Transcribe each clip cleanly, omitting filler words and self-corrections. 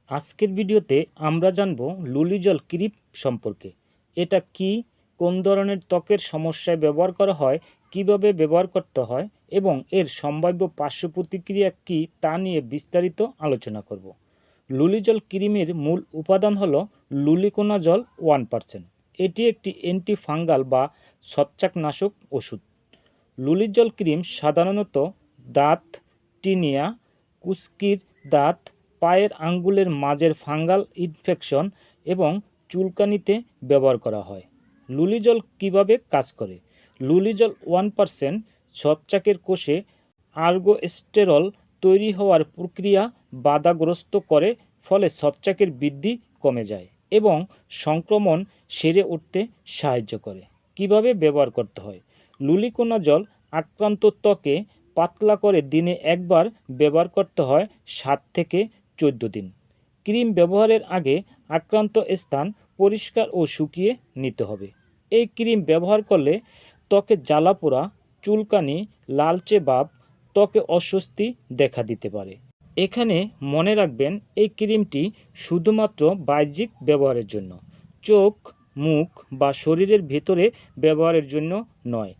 আজকের ভিডিওতে আমরা জানব লুলিজল ক্রিম সম্পর্কে। এটা কি, কোন ধরনের ত্বকের সমস্যায় ব্যবহার করা হয়, কিভাবে ব্যবহার করতে হয় এবং এর সম্ভাব্য পার্শ্ব প্রতিক্রিয়া কী তা নিয়ে বিস্তারিত আলোচনা করব। লুলিজল ক্রিমের মূল উপাদান হলো লুলিকোনাজল 1%। এটি একটি অ্যান্টিফাঙ্গাল বা ছত্রাকনাশক ওষুধ। লুলিজল ক্রিম সাধারণত দাঁত, টিনিয়া, কুস্কির দাঁত, পায়ের আঙ্গুলের মাঝের ফাঙ্গাল ইনফেকশন এবং চুলকানিতে ব্যবহার করা হয়। লুলিজল কিভাবে কাজ করে? লুলিজল 1% ছত্রাকের কোষে আর্গোস্টেরল তৈরি হওয়ার প্রক্রিয়া বাধাগ্রস্ত করে, ফলে ছত্রাকের বৃদ্ধি কমে যায় এবং সংক্রমণ সেরে উঠতে সাহায্য করে। কিভাবে ব্যবহার করতে হয়? লুলিকোনাজল আক্রান্ত ত্বকে পাতলা করে দিনে একবার ব্যবহার করতে হয় 7 থেকে 14 দিন। ক্রিম ব্যবহারের আগে আক্রান্ত স্থান পরিষ্কার ও শুকিয়ে নিতে হবে। এই ক্রিম ব্যবহার করলে ত্বকে জ্বালাপোড়া, চুলকানি, লালচে ভাব, ত্বকে অস্বস্তি দেখা দিতে পারে। এখানে মনে রাখবেন, এই ক্রিমটি শুধুমাত্র বাহ্যিক ব্যবহারের জন্য, চোখ, মুখ বা শরীরের ভেতরে ব্যবহারের জন্য নয়।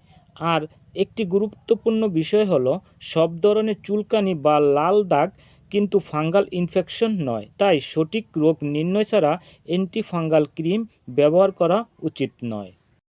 আর একটি গুরুত্বপূর্ণ বিষয় হলো, সব ধরনের চুলকানি বা লাল দাগ কিন্তু ফাঙ্গাল ইনফেকশন নয়, তাই সঠিক রোগ নির্ণয় ছাড়া অ্যান্টিফাঙ্গাল ক্রিম ব্যবহার করা উচিত নয়।